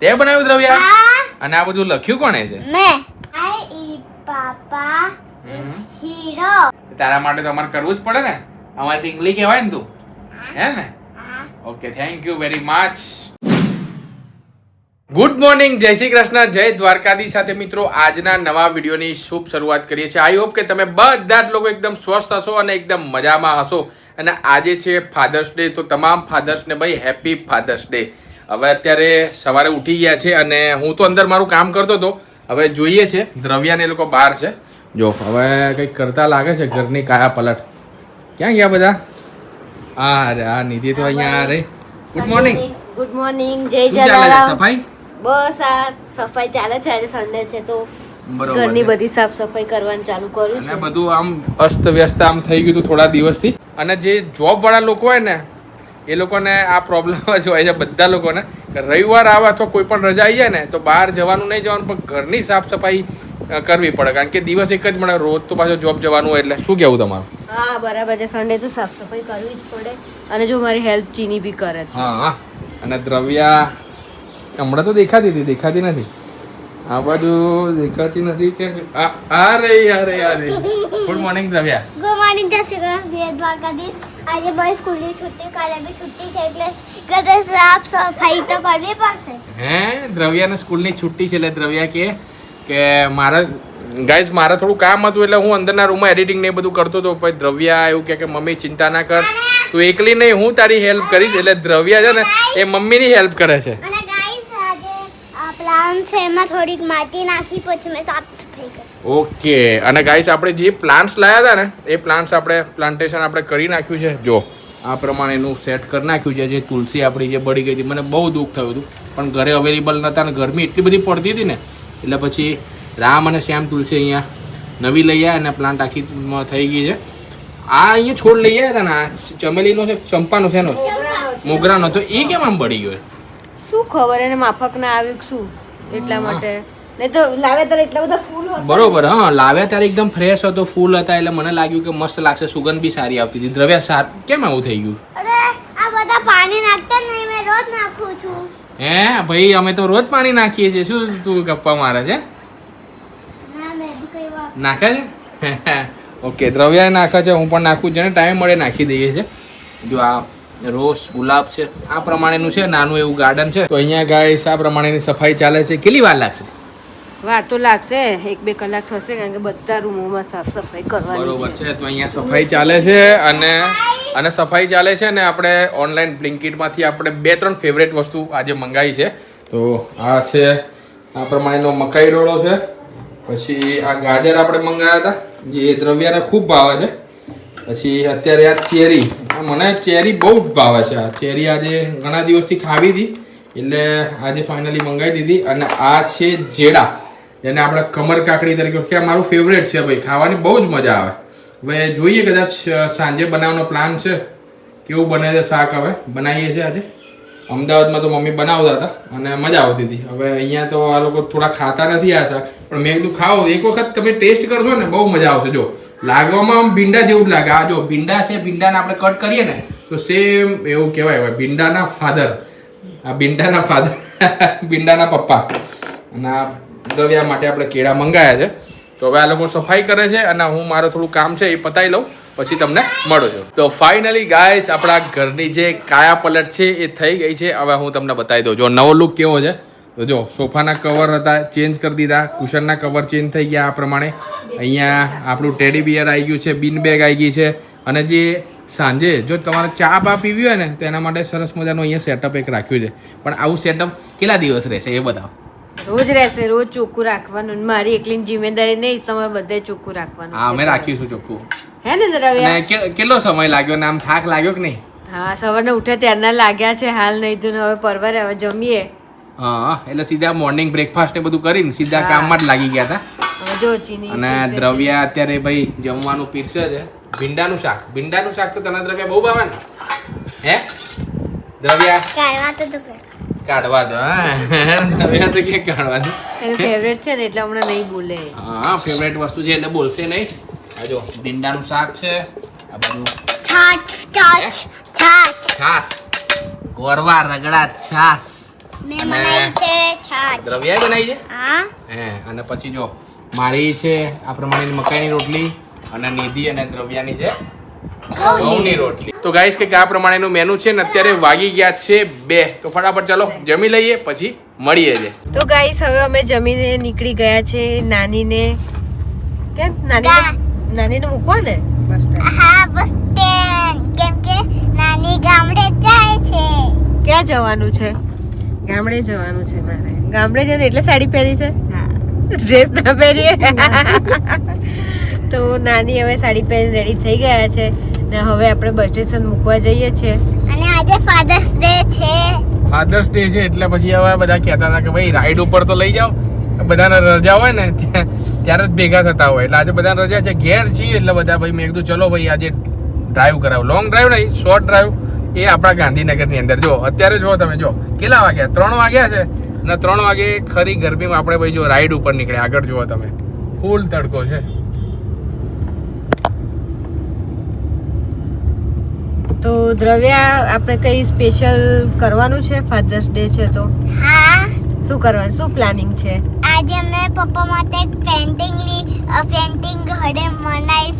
તે બનાવ્યું દ્રવ્યા? અને આ બધું લખ્યું કોણે છે? મેં. I eat papa is hero. તારા માટે તો અમારે કરવું જ પડે ને. અમારે ટીંગલી કહેવાય ને તું, હે ને? Okay, thank you very much. Good morning, જય શ્રી કૃષ્ણ, જય દ્વારકાધીશ સાથે મિત્રો આજના નવા વિડીયોની શુભ શરૂઆત કરીએ છીએ. આઈ હોપ કે તમે બધા જ લોકો એકદમ સ્વસ્થ હશો અને એકદમ મજામાં હશો. અને આજે છે ફાધર્સ ડે, તો તમામ ફાધર્સને ભાઈ હેપી ફાધર્સ ડે. હવે અત્યારે સવારે ઉઠી ગયા છે અને હું તો અંદર મારું કામ કરતો હતો. હવે જોઈએ છે દ્રવ્યાને એ લોકો બહાર છે. જો હવે કંઈક કરતા લાગે છે, ઘરની કાયા પલટ. ક્યાં ગયા બધા? આ નિધિ તો અહીંયા આ રહી. Good morning. ગુડ મોર્નિંગ, જય શું ચાલે છે? જલારામ. સફાઈ? બસ આ સફાઈ ચાલે છે. આજે સન્ડે છે તો બરોબર ઘરની છે. બધી સાફ સફાઈ કરવાનું ચાલુ કર્યું અને છે. બધું આમ અસ્ત વ્યસ્ત આમ થઈ ગયું હતું થોડા દિવસથી. અને જે જોબ વાળા લોકો હોય ને એ લોકોને આ પ્રોબ્લેમ જ હોય છે બધા લોકોને, કે રવિવાર આવે અથવા કોઈ પણ રજા આવી જાય ને તો બહાર જવાનું નહીં જવાનું, પણ ઘરની સાફ સફાઈ કરવી પડે, કારણ કે દિવસ એક જ મળે, રોજ તો પાછો જોબ જવાનું હોય. એટલે શું કહેવું તમારું? હા બરાબર છે, સન્ડે તો સાફ સફાઈ કરવી જ પડે. અને જો મારી હેલ્પ ચીની બી કરે છે. હા. અને દ્રવ્યા હમણાં તો દેખાતી નથી. આ બાજુ દેખાતી નથી કે આ રે. Good morning Dravya. Good morning, જય શ્રી કૃષ્ણ, જય દ્વારકાધીશ. આજે બસ સ્કૂલની છુટ્ટી, કાલે બી છુટ્ટી છે એટલે ઘરે સાફ સફાઈ તો કરવી પડશે. હે દ્રવ્યાને સ્કૂલની છુટ્ટી છે એટલે દ્રવ્યા કે મારે થોડું કામ હતું એટલે હું અંદરના રૂમમાં એડિટિંગ ને બધું કરતો હતો. પછી દ્રવ્યા એવું કે મમ્મી ચિંતા ના કર, તું એકલી નહીં, હું તારી હેલ્પ કરીશ. એટલે દ્રવ્યા છે ને એ મમ્મીની હેલ્પ કરે છે. અને ગાઈસ આજે આ પ્લાન્ટ છે એમાં થોડીક માટી નાખી પછી મેં સાફ સફાઈ કરી. ઓકે. અને ગાઈસ આપણે જે પ્લાન્ટ્સ લાવ્યા હતા ને એ પ્લાન્ટ્સ પ્લાન્ટેશન આપણે કરી નાખ્યું છે. જો આ પ્રમાણેનું સેટ કરી નાખ્યું છે. જે તુલસી આપણી જે બળી ગઈ હતી, મને બહુ દુઃખ થયું હતું, પણ ઘરે અવેલેબલ નહોતા અને ગરમી એટલી બધી પડતી હતી ને એટલે પછી રામ અને શ્યામ તુલસી અહીંયા નવી લઈ આવ્યા અને પ્લાન્ટ આખી થઈ ગઈ છે. આ અહીંયા છોડ લઈ આવ્યા હતા ને, આ ચમેલીનો છે, ચંપાનો છે, મોગરાનો, તો એ કેમ આમ બળી ગયો? શું ખબર એને માફક ના આવ્યું કે શું, એટલા માટે. નહીં તો લાવ્યા ત્યારે એટલા બધા ફૂલ હતા. બરોબર. હા, લાવ્યા ત્યારે એકદમ ફ્રેશ હતો, ફૂલ હતા, એટલે મને લાગ્યું કે મસ્ત લાગશે, સુગંધ બી સારી આવતી હતી. દ્રવ્યા કેમ આવું થઈ ગયું? અરે આ બધા પાણી નાખતા નહીં, મેં રોજ નાખું છું. હે ભાઈ, અમે તો રોજ પાણી નાખીએ છીએ. શું તું ગપ્પા મારે છે? ના મેં બી કઈ વાત. નાખે છે? ઓકે, દ્રવ્યા નાખે છે, હું પણ નાખું. જેને ટાઈમ મળે નાખી દઈએ છીએ. જો આ રોઝ ગુલાબ છે, આ પ્રમાણેનું છે, નાનું એવું ગાર્ડન છે. તો અહીંયા ગાઈસ આ પ્રમાણેની સફાઈ ચાલે છે. કેટલી વાર લાગશે? વાર તો લાગશે, 1-2 કલાક થશે, કારણ કે બધા રૂમોમાં સાફ સફાઈ કરવાની બરોબર છે. છે. તો અહીંયા સફાઈ ચાલે છે અને સફાઈ ચાલે છે ને આપણે ઓનલાઈન બ્લિંકિટમાંથી આપણે 2-3 ફેવરેટ વસ્તુ આજે મંગાવી છે. તો આ છે આ પ્રમાણેનો મકાઈ ડોળો છે. પછી આ ગાજર આપણે મંગાવ્યા હતા, જે દ્રવ્યાને ખૂબ ભાવે છે. પછી અત્યારે આ ચેરી, મને ચેરી બહુ જ ભાવે છે. આ ચેરી આજે ઘણા દિવસથી ખાવી હતી એટલે આજે ફાઇનલી મંગાવી દીધી. અને આ છે જેડા, જેને આપણે કમર કાકડી તરીકે, કે મારું ફેવરેટ છે ભાઈ, ખાવાની બહુ જ મજા આવે. હવે જોઈએ, કદાચ સાંજે બનાવવાનો પ્લાન છે. કેવું બને છે શાક, હવે બનાવીએ છીએ આજે. અમદાવાદમાં તો મમ્મી બનાવતા હતા અને મજા આવતી હતી. હવે અહીંયા તો આ લોકો થોડા ખાતા નથી આ શાક, પણ મેં કીધું ખાઓ, એક વખત તમે ટેસ્ટ કરશો ને બહુ મજા આવશે. જો લાગવામાં આમ ભીંડા જેવું જ લાગે. આ જો ભીંડા છે, ભીંડાને આપણે કટ કરીએ ને તો સેમ એવું કહેવાય ભીંડાના ફાધર. આ ભીંડાના ફાધર ભીંડાના પપ્પા. અને આ દ્રવ્યા માટે આપણે કેળા મંગાયા છે. તો હવે આ લોકો સફાઈ કરે છે અને હું મારું થોડું કામ છે એ પતાવી લઉં, પછી તમને મળો છો. તો ફાઇનલી ગાઈસ આપણા ઘરની જે કાયા પલટ છે એ થઈ ગઈ છે. હવે હું તમને બતાવી દઉં. જો નવો લુક કેવો છે. તો જો સોફાના કવર હતા, ચેન્જ કરી દીધા. કુશનના કવર ચેન્જ થઈ ગયા. આ પ્રમાણે અહીંયા આપણું ટેડી બિયર આવી ગયું છે, બિન બેગ આવી ગઈ છે. અને જે સાંજે જો તમારે ચા બા પીવી હોય ને તો એના માટે સરસ મજાનું અહીંયા સેટઅપ એક રાખ્યું છે. પણ આવું સેટઅપ કેટલા દિવસ રહેશે એ બતાવો. રોજ રહેશે, રોજ ચોખ્ખું રાખવાનું. મારી એકલીની જિમ્મેદારી નહીં, તમારે બધે ચોખ્ખું રાખવાનું. હા, અમે રાખીશું ચોખ્ખું. હે ને દ્રવ્યા? અને કેટલો સમય લાગ્યો ને આમ થાક લાગ્યો કે નહીં? હા, સવારના ઉઠ્યા ત્યારના લાગ્યા છે, હાલ નહીં તો હવે પરવારે, હવે જમીએ. હા, એટલે સીધા મોર્નિંગ બ્રેકફાસ્ટ એ બધું કરીને સીધા કામમાં જ લાગી ગયા હતા. હવે જો ચીની અને દ્રવ્યા અત્યારે ભાઈ જમવાનું પીરસે છે. ભીંડાનું શાક તો તને દ્રવ્યા બહુ ભાવે ને? હે દ્રવ્યા? કાઢવા દો. હા, દ્રવ્યા તો કે કાઢવા દો. એનું ફેવરેટ છે ને એટલે હમણાં નહીં બોલે. હા, ફેવરેટ વસ્તુ છે એટલે બોલશે નહીં. આ જો ભીંડાનું શાક છે, આ બધું છાછ છાસ, ગોરવા રગડા છાસ. મેં બનાવી છે છાશ. દ્રવ્યાએ બનાવી છે હા હે અને પછી જો મારી છે આ પ્રમાણેની મકાઈની રોટલી અને નિધિ અને દ્રવ્યાની છે ઘઉંની રોટલી. તો ગાઈસ કે આ પ્રમાણેનું મેનુ છે ને અત્યારે વાગી ગયા છે 2. તો ફટાફટ ચાલો જમી લઈએ પછી મળીએ છે. તો ગાઈસ હવે અમે જમીને નીકળી ગયા છે. નાનીને કેમ નાનીને મૂકવા ને બસ સ્ટેન્ડ. હા બસ સ્ટેન્ડ કેમ કે નાની ગામડે જાય છે. ક્યાં જવાનું છે? ગામડે જવાનું છે મારે. ગામડે જઈને એટલે સાડી પહેરી છે, ડ્રેસ ના પહેરીએ. તો નાની હવે સાડી પહેરી રેડી થઈ ગયા છે ને હવે આપણે બસ સ્ટેશન મૂકવા જઈએ છીએ. અને આજે ફાધર્સ ડે છે. ફાધર્સ ડે છે એટલે પછી હવે બધા કહેતા હતા કે ભાઈ રાઈડ ઉપર તો લઈ જાઓ. બધાને રજા હોય ને ત્યારે જ ભેગા થતા હોય એટલે આજે બધાને રજા છે. ઘેર છીએ એટલે બધા ભાઈ મેં કીધું ચલો ભાઈ આજે ડ્રાઈવ કરાવો. લોંગ ડ્રાઈવ નહીં, શોર્ટ ડ્રાઈવ. એ આપણા ગાંધીનગરની અંદર જો અત્યારે જો તમે જો કેટલા વાગ્યા 3 વાગ્યા છે અને 3 વાગે ખરી ગરમીમાં આપણે ભાઈ જો રાઈડ ઉપર નીકળે. આગળ જુઓ તમે ફૂલ તડકો છે. તો દ્રવ્યા આપણે કઈ સ્પેશિયલ કરવાનું છે? ફાધર્સ ડે છે તો હા શું કરવાનું, શું પ્લાનિંગ છે? આજે મેં પપ્પા માટે પેન્ટિંગ હડે બનાવી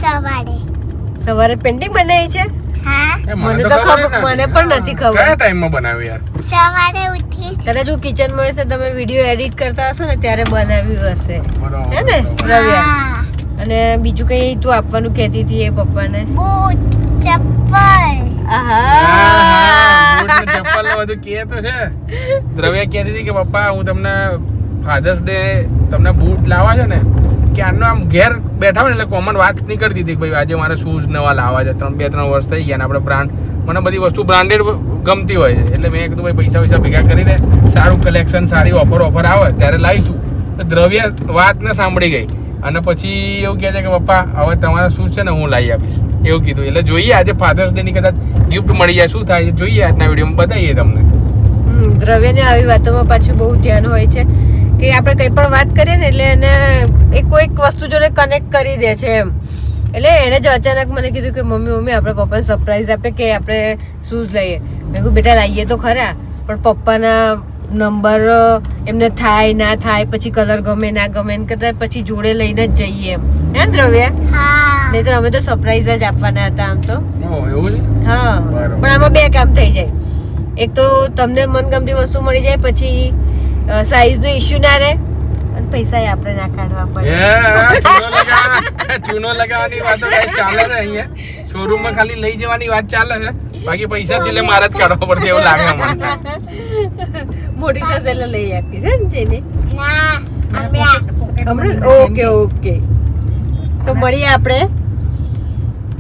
સવારે પેન્ટિંગ બનાવી છે? હા મને તો ખબર, મને પણ નથી ખબર. કયા ટાઈમમાં બનાવ્યું યાર? સવારે ઉઠી કદાચ હું કિચનમાં હશે, તમે વિડીયો એડિટ કરતા હશો ને ત્યારે બનાવ્યું હશે, હે ને દ્રવ્યા? હા અને બીજું કઈ તું આપવાનું કહેતી હતી એ પપ્પાને? બૂટ ચપ્પલ આહા ચપ્પલ ને બધું કે તો છે. દ્રવ્યા કહેતી હતી કે પપ્પા હું તમને ફાધર્સ ડે તમને બૂટ લાવવા છે ને કે આનો આમ ઘેર બેઠા હોય ને એટલે કોમન વાત નીકળતી હતી કે ભાઈ આજે મારે શૂઝ નવા લાવવા છે. 2-3 વર્ષ થઈ ગયા ને આપણે બ્રાન્ડ, મને બધી વસ્તુ બ્રાન્ડેડ ગમતી હોય છે એટલે મેં કીધું ભાઈ પૈસા ભેગા કરીને સારું કલેક્શન, સારી ઓફર આવે ત્યારે લાવીશું. તો દ્રવ્યા વાત ને સાંભળી ગઈ અને પછી એવું કહે છે કે પપ્પા હવે તમારા શૂઝ છે ને હું લાવી આપીશ એવું કીધું. એટલે જોઈએ આજે ફાધર્સ ડે ની કદાચ ગિફ્ટ મળી જાય, શું થાય જોઈએ આજના વિડીયોમાં બતાવીએ તમને. દ્રવ્યને આવી વાતોમાં પાછું બહુ ધ્યાન હોય છે કે આપણે કંઈ પણ વાત કરીએ ને એટલે એને એ કોઈક વસ્તુ જોડે કનેક્ટ કરી દે છે એમ. એટલે એણે જ અચાનક મને કીધું કે મમ્મી આપણે પપ્પાને સરપ્રાઈઝ આપે કે આપણે શૂઝ લઈએ. મેં કહ્યું બેટા લાવીએ તો ખરા પણ પપ્પાના નંબર એમને થાય ના થાય, પછી કલર ગમે ના ગમે ને કદાચ પછી જોડે લઈને જ જઈએ એમ, હે દ્રવ્ય? હા નહીં તો અમે તો સરપ્રાઈઝ જ આપવાના હતા આમ તો. એવું છે? હા બરાબર. પણ આમાં 2 કામ થઈ જાય. એક તો તમને મનગમતી વસ્તુ મળી જાય, પછી સાઈઝ નો ઇશ્યુ ના રહે અને પૈસા આપણે ના કાઢવા પડે. ચૂનો લગાવવાની વાતો ચાલે છે અહીંયા શોરૂમમાં, ખાલી લઈ જવાની વાત ચાલે છે, બાકી પૈસા છેલ્લે મારે જ કાઢવા પડશે એવું લાગે મને. મોટી થશે એટલે લઈ આપીશ હે ને જેને. ના હમણાં ઓકે તો મળીએ આપણે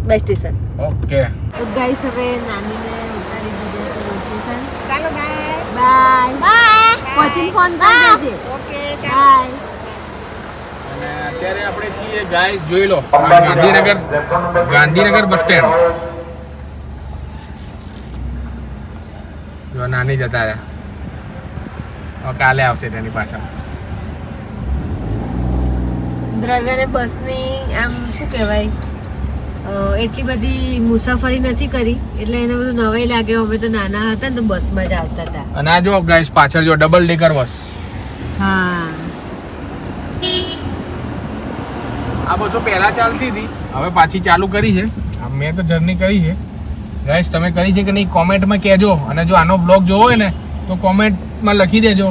બસ સ્ટેશન. ઓકે તો ગાઈસ હવે નાનીને ઉતારી દીધા છે બસ સ્ટેશન. ચાલો બાય બાય બાય પછી ફોન કરી દેજે. Okay bye. અને અત્યારે આપણે છીએ ગાઈસ જોઈ લો આ ગાંધીનગર બસ સ્ટેન્ડ. જો નાની જતા રહ્યા, હવે કાલે આવશે તેની પાછળ. દ્રવ્યને બસની આમ શું કહેવાય એટલી બધી મુસાફરી નથી કરી એટલે એને બધું નવાઈ લાગે. અમે તો નાના હતા ને તો બસમાં જ આવતા હતા. અને આ જો ગાઈસ પાછળ જો ડબલ ડેકર બસ. હા આ બસો પહેલા ચાલતી હતી, હવે પાછી ચાલુ કરી છે. મેં તો જર્ની કરી છે ગાઈસ, તમે કરી છે કે નહીં કોમેન્ટમાં કહેજો. અને જો આનો બ્લોગ જોવો હોય ને તો કોમેન્ટમાં લખી દેજો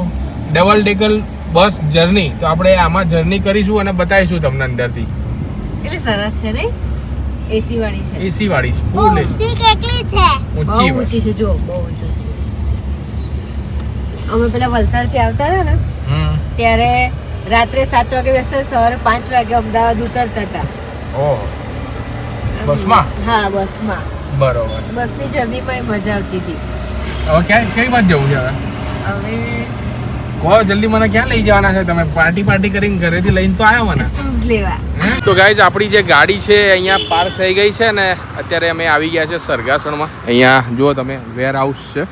ડબલ ડેકર બસ જર્ની. તો આપણે આમાં જર્ની કરીશું અને બતાવીશું તમને અંદરથી. એટલે સરસ છે નહીં? એસી વાળી છે, એસી વાળી ફૂલ એસી, ઊંચી કેટલી છે? બહુ ઊંચી બસ. ઊંચી છે જો, બહુ ઊંચી છે. અમે પેલા વલસાડથી આવતા હતા ને ત્યારે રાત્રે 7 વાગે બેસતા, સવારે 5 વાગે અમદાવાદ ઉતરતા હતા. ઓહ બસમાં? હા બસમાં. બરોબર. બસની જર્નીમાં મજા આવતી હતી. હવે ક્યાં કઈ બાજુ જવું છે હવે? હવે કહો જલ્દી, મને ક્યાં લઈ જવાના છે તમે? પાર્ટી કરીને ઘરેથી લઈને તો આવ્યા મને. શૂઝ લેવા. તો ગાઈઝ આપણી જે ગાડી છે અહીંયા પાર્ક થઈ ગઈ છે ને અત્યારે અમે આવી ગયા છે સરગાસણમાં. અહીંયા જુઓ તમે વેર હાઉસ છે,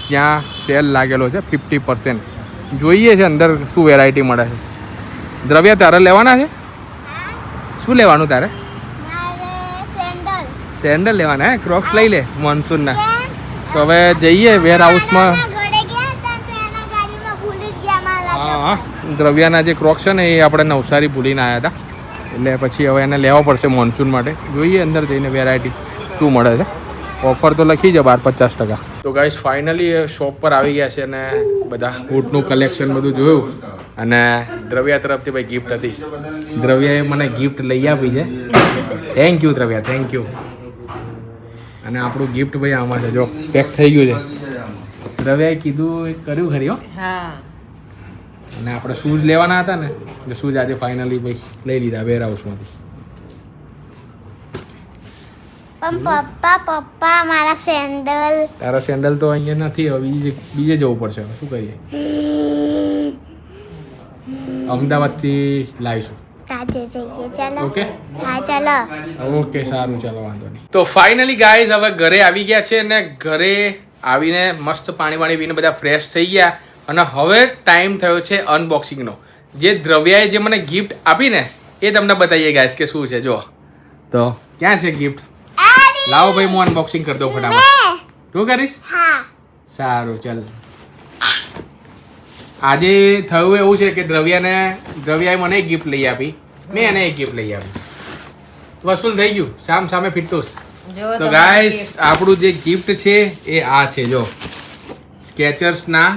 ત્યાં સેલ લાગેલો છે 50%. જોઈએ છે અંદર શું વેરાયટી મળે છે. દ્રવ્ય તારે લેવાના છે? શું લેવાનું તારે? મારે સેન્ડલ. સેન્ડલ લેવાના હે? ક્રોક્સ લઈ લે મોન્સૂનના. તો હવે જઈએ વેર હાઉસમાં. ઘરે ગયા હતા તો એના હા દ્રવ્યાના જે ક્રોક્સ છે ને એ આપણે નવસારી ભૂલીને આવ્યા હતા એટલે પછી હવે એને લેવા પડશે મોન્સૂન માટે. જોઈએ અંદર જઈને વેરાયટી શું મળે છે. ઓફર તો લખી છે 50%. તો ગાઈસ ફાઇનલી શોપ પર આવી ગયા છે અને બધા બૂટનું કલેક્શન બધું જોયું અને દ્રવ્યા તરફથી ભાઈ ગિફ્ટ હતી. દ્રવ્યાએ મને ગિફ્ટ લઈ આપી છે. Thank you Dravya, thank you. અને આપણું ગિફ્ટ ભાઈ આમાં છે, જો પેક થઈ ગયું છે. દ્રવ્યાએ કીધું કર્યું ખરી હો. હા. અને આપણે શૂઝ લેવાના હતા ને એટલે શૂઝ આજે ફાઇનલી ભાઈ લઈ લીધા વેર હાઉસમાંથી. પણ પપ્પા મારા સેન્ડલ. તારા સેન્ડલ તો અહીંયા નથી, હવે બીજે જવું પડશે. હવે શું કરીએ, અમદાવાદથી લાવીશું. આજે જઈએ ચાલો. ઓકે હા ચાલો. ઓકે સારું, ચાલો વાંધો નહીં. તો ફાઇનલી ગાઈઝ હવે ઘરે આવી ગયા છે અને ઘરે આવીને મસ્ત પાણી પીને બધા ફ્રેશ થઈ ગયા અને હવે ટાઈમ થયો છે અનબોક્સિંગનો. જે દ્રવ્યાએ જે મને ગિફ્ટ આપી ને એ તમને બતાવીએ ગાઈઝ કે શું છે. જો તો ક્યાં છે ગિફ્ટ? લાવો ભાઈ હું અનબોક્સિંગ કરી દઉં ફટાફટ. તું કરીશ? હા. સારું ચાલ. આજે થયું એવું છે કે દ્રવ્યાએ મને એક ગિફ્ટ લઈ આપી, મેં એને એક ગિફ્ટ લઈ આપી. વસૂલ થઈ ગયું, સામે ફિટુસ. તો ગાઈસ આપણું જે ગિફ્ટ છે એ આ છે. જો સ્કેચર્સના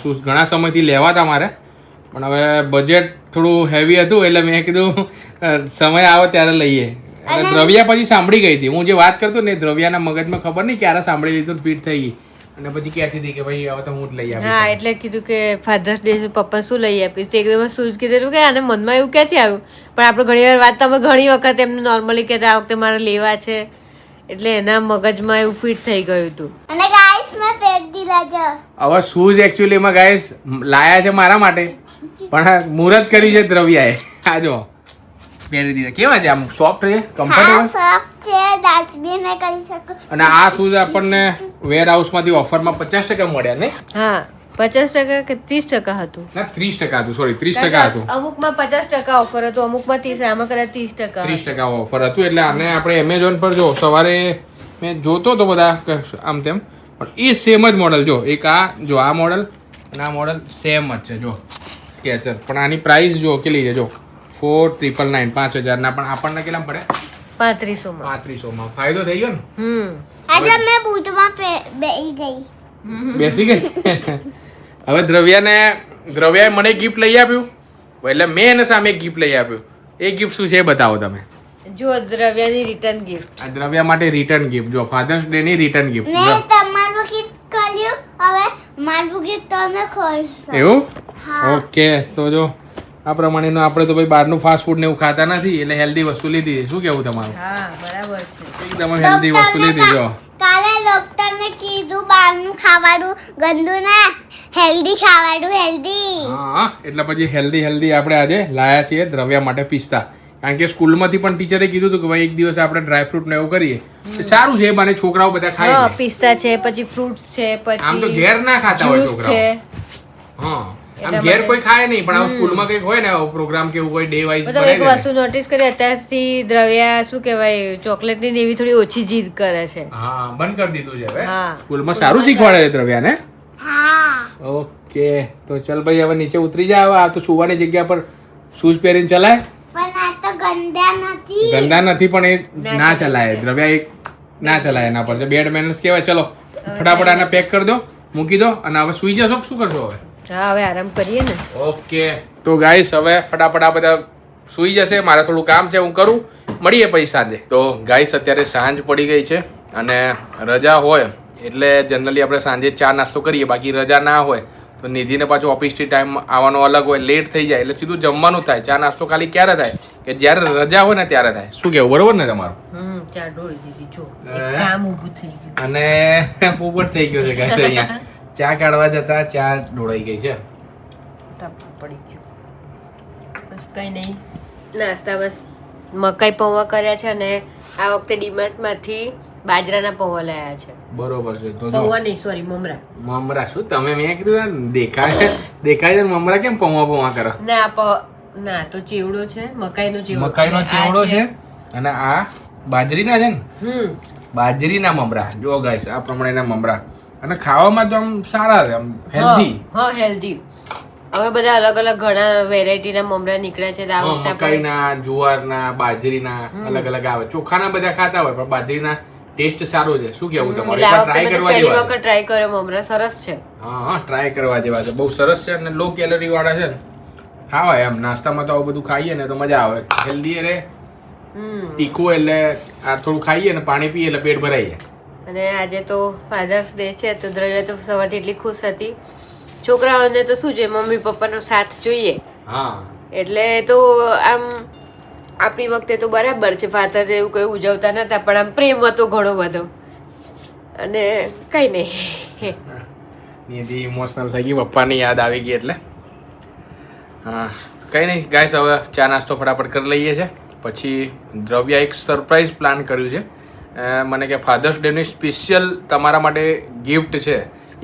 શૂઝ ઘણા સમયથી લેવા હતા મારે, પણ હવે બજેટ થોડું હેવી હતું એટલે મેં કીધું સમય આવે ત્યારે લઈએ. અને દ્રવ્યા પછી સાંભળી ગઈ હતી હું જે વાત કરતો ને, દ્રવ્યાના મગજમાં ખબર નહીં ક્યારે સાંભળી લીધું, ફિટ થઈ ગઈ અને પછી કહેતી હતી કે ભાઈ હવે તો હું જ લઈ આપીશ. હા એટલે કીધું કે ફાધર્સ ડે પપ્પા શું લઈ આપીશ, એકદમ શૂઝ કીધેલું કે આને મનમાં એવું ક્યાંથી આવ્યું. પણ આપણે ઘણી વાર વાત તો અમે ઘણી વખત એમને નોર્મલી કહેતા આ વખતે મારે લેવા છે એટલે એના મગજમાં એવું ફિટ થઈ ગયું હતું. અને ગાઈસ મેં પેક દીધા છે. હવે શૂઝ એકચ્યુઅલીમાં ગાઈસ લાયા છે મારા માટે, પણ મુહૂર્ત કરી છે દ્રવ્યાએ. આ જો પહેરી દીધા. કેવા છે? આમ સોફ્ટ છે, કમ્ફર્ટેબલ સોફ્ટ છે, ડાન્સ બી મેં કરી શકું. અને આ શૂઝ આપણને વેર હાઉસમાંથી ઓફરમાં 50% મળ્યા ને? હા 50% કે 30% હતું. ના 30% હતું, સોરી 30% હતું. અમુકમાં 50% ઓફર હતું, અમુકમાં 30, આમાં કદાચ 30%. 30% ઓફર હતું. એટલે આને આપણે એમેઝોન પર જો સવારે મેં જોતો તો બધા આમ તેમ, પણ એ સેમ જ મોડલ. જો એક આ જો આ મોડલ અને આ મોડલ સેમ જ છે. જો સ્કેચર, પણ આની પ્રાઇસ જો કેટલી છે? જો 4999 5000 ના, પણ આપણને કેટલા પડે? 3500 માં. ફાયદો થઈ ગયો ને. આજે મેં બૂટમાં બેસી ગઈ. બેસી ગઈ. હવે દ્રવ્યાએ મને ગિફ્ટ લઈ આપ્યું એટલે મેં એને સામે ગિફ્ટ લઈ આપ્યું. એ ગિફ્ટ શું છે એ બતાવો તમે. જો દ્રવ્યાની રિટર્ન ગિફ્ટ. આ દ્રવ્યા માટે રિટર્ન ગિફ્ટ. જો ફાધર્સ ડે ની રિટર્ન ગિફ્ટ. મેં તમારું ગિફ્ટ કર્યું, હવે મારું ગિફ્ટ તમે ખોલશો. એવું? હા. ઓકે તો જો આ પ્રમાણેનું આપણે તો ભાઈ બહારનું ફાસ્ટ ફૂડ ને એવું ખાતા નથી એટલે હેલ્ધી વસ્તુ લીધી. શું કેવું તમારું? હા બરાબર છે, એકદમ હેલ્ધી વસ્તુ લીધી. જો કાલે ડોક્ટરને કીધું બહારનું ખાવાનું ગંદુ ના, હેલ્ધી ખાવાનું, હેલ્ધી. હા એટલે પછી હેલ્ધી આપણે આજે લાયા છીએ દ્રવ્યા માટે પિસ્તા. કારણ કે સ્કૂલમાંથી પણ ટીચરે કીધું હતું કે ભાઈ એક દિવસ આપણે ડ્રાયફ્રૂટ ને એવું કરીએ તો સારું છે. મને છોકરાઓ બધા ખાય. હા પિસ્તા છે, પછી ફ્રૂટ્સ છે, પછી આમ તો ઘેર ના ખાતા હોય જ્યુસ છોકરાઓ. છે. હા આમ ઘેર કોઈ ખાય નહીં, પણ આ સ્કૂલમાં કંઈક હોય ને પ્રોગ્રામ કે એવું કોઈ ડે વાઇઝ મતલબ એક વસ્તુ નોટિસ કરી અત્યારથી દ્રવ્યા શું કહેવાય ચોકલેટ ની એવી થોડી ઓછી જીદ કરે છે. હા બંધ કરી દીધું છે હવે. હા સ્કૂલમાં સારું શીખવાડે છે દ્રવ્યા ને. હા. ઓકે તો ચલ ભાઈ હવે નીચે ઉતરી જાય. હવે આ તો સુવાની જગ્યા પર શૂઝ પહેરીને ચલાય. પણ આ તો ગંદા નથી. ગંદા નથી પણ એ ના ચલાય. દ્રવ્યા એક ના ચલાય એના પર. બેડ મેનર્સ કહેવાય. ચલો ફટાફટ આને પેક કરી દો, મૂકી દો અને હવે સુઈ જશો. શું કરશો હવે? હા હવે આરામ કરીએ ને. ઓકે તો ગાઈસ હવે ફટાફટ આ બધા સુઈ જશે. મારે થોડું કામ છે, હું કરું. મળીએ પછી સાંજે. તો ગાઈસ અત્યારે સાંજ પડી ગઈ છે અને રજા હોય એટલે જનરલી આપણે સાંજે ચા નાસ્તો કરીએ. બાકી રજા ના હોય તો નિધિને પાછું ઓફિસથી ટાઈમ આવવાનો અલગ હોય, લેટ થઈ જાય એટલે સીધું જમવાનું થાય. ચા નાસ્તો ખાલી ક્યારે થાય કે જ્યારે રજા હોય ને ત્યારે થાય. શું કેવું? બરોબર ને તમારું? ચા ઢોળી દીધી. જો એક કામ ઊભું થઈ ગયું અને પોપટ થઈ ગયો છે ગાઈસ. અહીંયા ચા કાઢવા જતા ચા ઢોળાઈ ગઈ છે. પડી ગયું. બસ કઈ નહીં, નાસ્તા બસ મકાઈ પૌવા કર્યા છે અને આ વખતે ડીમાર્ટમાંથી બાજરાના પૌવા લાયા છે. બરોબર છે. તો પૌવા નહીં સોરી મમરા. મમરા શું તમે? મેં કીધું દેખાય છે મમરા કેમ પૌવા કરો? ના તો ચેવડો છે, મકાઈનો ચેવડો છે અને આ બાજરીના છે ને. બાજરીના મમરા. જો ગાઈસ આ પ્રમાણેના મમરા અને ખાવામાં તો આમ સારા છે, આમ હેલ્ધી. હા હેલ્ધી. હવે બધા અલગ અલગ ઘણા વેરાયટીના મમરા નીકળ્યા છે. આ વખતે આપણે મકાઈના, જુવારના, બાજરીના અલગ અલગ આવે. ચોખાના બધા ખાતા હોય પણ બાજરીના ટેસ્ટ સારો છે. શું કેવું તમારે? એટલે આ વખતે ટ્રાય મેં તો કરવા પહેલી જેવા વખત ટ્રાય કર્યો મમરા, સરસ છે. હા ટ્રાય કરવા જેવા છે. બહુ સરસ છે અને લો કેલરી વાળા છે. ખાવાય એમ નાસ્તામાં તો આવું બધું ખાઈએ ને તો મજા આવે. હેલ્ધી રહે, તીખું એટલે આ થોડું ખાઈએ ને પાણી પીએ એટલે પેટ ભરાઈ જાય. અને આજે તો ફાધર્સ ડે છે તો દ્રવ્ય તો સવારથી એટલી ખુશ હતી. છોકરાઓને તો શું છે, મમ્મી પપ્પાનો સાથ જોઈએ. હા એટલે તો આમ આપણી વખતે તો બરાબર છે, ફાધર ડે એવું કઈ ઉજવતા નતા, પણ આમ પ્રેમ હતો ઘણો બધો. અને કઈ નહીં, નિયતિ ઇમોશનલ થઈ ગઈ, પપ્પાની યાદ આવી ગઈ એટલે. હા કઈ નહીં ગાઈસ, હવે ચા નાસ્તો ફટાફટ કરી લઈએ છે. પછી દ્રવ્ય એક સરપ્રાઈઝ પ્લાન કર્યું છે. મને કે ફાધર્સ ડેની સ્પેશિયલ તમારા માટે ગિફ્ટ છે.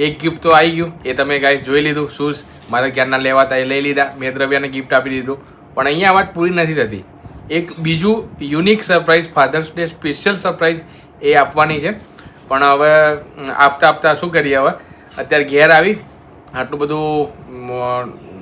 એક ગિફ્ટ તો આવી ગયું, એ તમે ગાઈસ જોઈ લીધું. શૂઝ મારે ક્યારના લેવાતા એ લઈ લીધા, મેં દ્રવ્યાને ગિફ્ટ આપી દીધું. પણ અહીંયા વાત પૂરી નથી થતી. એક બીજું unique surprise, Father's Day special surprise એ આપવાની છે. પણ હવે આપતા આપતા શું કરીએ, હવે અત્યારે ઘેર આવી આટલું બધું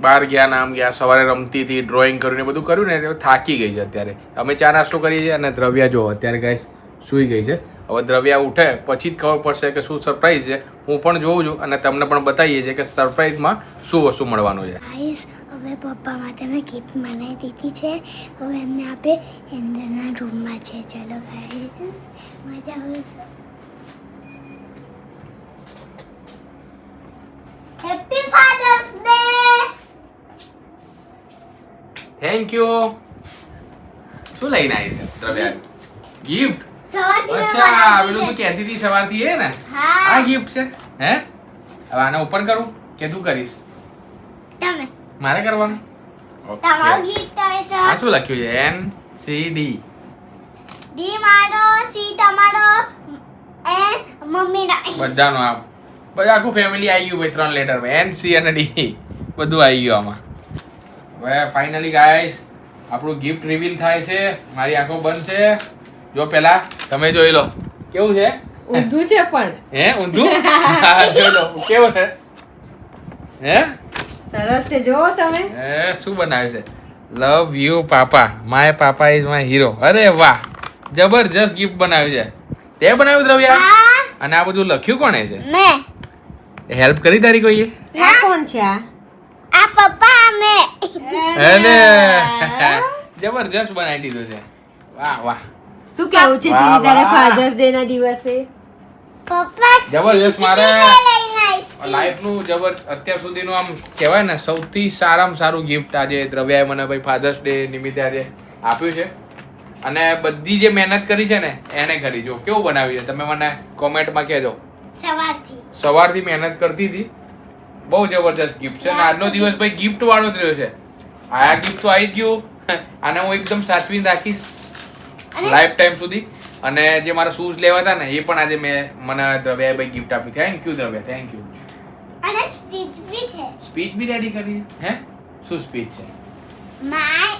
બહાર ગયા નામ ગયા, સવારે રમતી હતી, ડ્રોઈંગ કર્યું ને બધું કર્યું ને થાકી ગઈ છે. અત્યારે અમે ચા નાસ્તો કરીએ છીએ અને દ્રવ્યા જો અત્યારે ગાઈસ સૂઈ ગઈ છે. હવે દ્રવ્યા ઉઠે પછી જ ખબર પડશે કે શું સરપ્રાઈઝ છે. હું પણ જોઉં છું અને તમને પણ બતાવીએ છીએ કે સરપ્રાઈઝમાં શું વસ્તુ મળવાનું છે. ગાઈસ હવે પપ્પા માટે મેં ગિફ્ટ બનાવી દીધી છે. હવે એમને આપે અંદરના રૂમમાં છે. ચલો ગાઈસ મજા આવશે. Happy Father's Day. Thank you. શું લઈને આવી છે દ્રવ્યા? ગિફ્ટ? સવારથી મેં અચ્છા બનાવી પેલું તું કહેતી હતી સવારથી એ ને? હા. આ ગિફ્ટ છે હે? હવે આને ઓપન કરું કે તું કરીશ? તમે મારે કરવાનું? તમારું ગિફ્ટ હોય તો આ શું લખ્યું છે? NCD. ડી મારો, સી તમારો, એ મમ્મીના. બધાનું આપ બધા આખું ફેમિલી આવી ગયું ભાઈ. 3 લેટર NC અને D બધું આવી ગયું આમાં. હવે ફાઇનલી ગાઈસ આપણું ગિફ્ટ રિવીલ થાય છે. મારી આંખો બંધ છે. જો પેલા તમે જોઈ લો કેવું છે. ઊંધું છે પણ હે ઊંધું? જો લો કેવું છે હે? સરસ છે. જો તમે શું બનાવ્યું છે? Love you papa, my papa is my hero. અરે વાહ, જબરજસ્ત ગિફ્ટ બનાવ્યું છે. તે બનાવ્યું દ્રવ્યા? હા અને આ બધું લખ્યું કોણે છે? મેં. હેલ્પ કરી તારી કોઈએ? આ કોણ છે? આ પપ્પા મેં. અરે જબરજસ્ત બનાવી દીધું છે. વાહ વાહ, શું કેવું છે વાહ, જીની તારે વાહ. ફાધર્સ ડે ના દિવસે? પપ્પા જબરજસ્ત. મારે લઈને આવી. લાઈફનું અત્યાર સુધીનું આમ કહેવાય ને સૌથી સારામાં સારું ગિફ્ટ આજે દ્રવ્યાએ મને ભાઈ ફાધર્સ ડે નિમિત્તે આજે આપ્યું છે. અને બધી જે મહેનત કરી છે ને એને કરી. જો કેવું બનાવ્યું છે તમે મને કોમેન્ટમાં કહેજો. સવારથી મહેનત કરતી હતી. બહુ જબરજસ્ત ગિફ્ટ છે. અને આજનો દિવસ ભાઈ ગિફ્ટ વાળો જ રહ્યો છે. આ ગિફ્ટ તો આવી જ ગયું. આને હું એકદમ સાચવીને રાખીશ લાઈફ ટાઈમ સુધી. અને જે મારા શૂઝ લેવા હતા ને એ પણ આજે મને દ્રવ્યાએ ભાઈ ગિફ્ટ આપી. Thank you Dravya, thank you. અને સ્પીચ બી છે. સ્પીચ બી રેડી કરી હે? શું સ્પીચ છે? My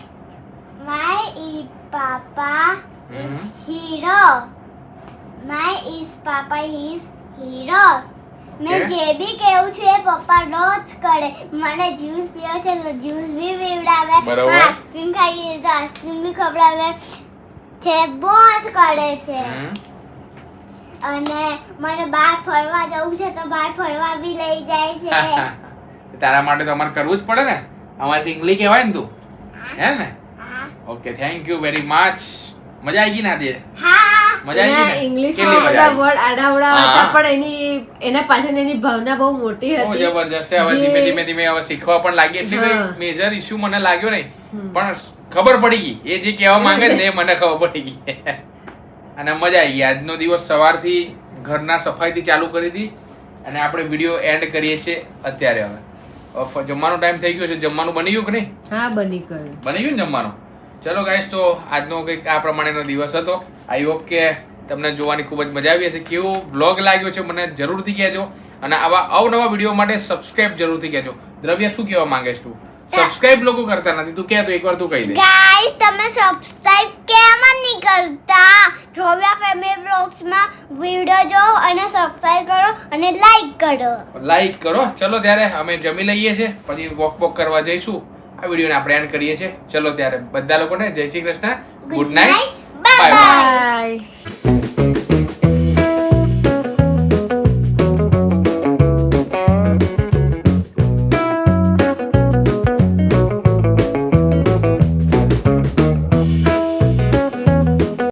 papa is hero. My papa is hero. મેં જે બી કેવું છું એ પપ્પા રોજ કરે. મને જ્યુસ પીવો છે તો જ્યુસ બી પીવડાવે. બરાબર. આઈસ્ક્રીમ ખાઈએ તો આઈસ્ક્રીમ બી ખવડાવે છે. બહુ જ કરે છે. અને મને બહાર ફરવા જવું છે તો બહાર ફરવા બી લઈ જાય છે. તારા માટે તો અમારે કરવું જ પડે ને. અમારે ઇંગ્લિશ કહેવાય ને તું હે ને? હા. Okay thank you very much. મજા આવી ગઈ ને આજે? હા. મજા આવી ગઈ ને? ઇંગ્લિશમાં કેટલી બધા મજા આવી? વર્ડ આડાવડા હા. હતા પણ એના પાછળ એની ભાવના બહુ મોટી બહુ હતી. જબરજસ્ત છે. હવે જે- ધીમે ધીમે ધીમે હવે શીખવા પણ લાગી. એટલી હા. કઈ મેજર ઇશ્યુ મને લાગ્યો નહીં પણ ખબર પડી ગઈ. એ જે કહેવા માંગે ને એ મને ખબર પડી ગઈ. અને મજા આવી ગઈ. આજનો દિવસ સવારથી ઘરના સફાઈથી ચાલુ કરી હતી અને આપણે વિડીયો એન્ડ કરીએ છીએ અત્યારે. હવે જમવાનો ટાઈમ થઈ ગયો છે. જમવાનું બની ગયું કે નહીં? હા બની ગયું. બની ગયું ને જમવાનું? ચલો ગાઈસ, તો આજનો કંઈક આ પ્રમાણેનો દિવસ હતો. આઈ હોપ કે તમને જોવાની ખૂબ જ મજા આવી હશે. કેવો બ્લોગ લાગ્યો છે મને જરૂરથી કહેજો. અને આવા અવનવા વિડીયો માટે સબસ્ક્રાઇબ જરૂરથી કહેજો. દ્રવ્ય શું કહેવા માંગે છે તું? સબસ્ક્રાઇબ લોકો કરતા નથી. તું કે તો એકવાર તું કહી દે. ગાઈસ તમે સબસ્ક્રાઇબ કેમ નહીં કરતા? ધ્રુવ્યા ફેમિલી વ્લોગ્સ માં વિડિયો જો અને સબસ્ક્રાઇબ કરો અને લાઈક કરો. લાઈક કરો. ચલો ત્યારે અમે જમી લઈએ છે, પછી વોક કરવા જઈશું. આ વિડીયોને આપણે એન્ડ કરીએ છીએ. ચલો ત્યારે બધા લોકોને જય Shri Krishna, good night, bye bye. By.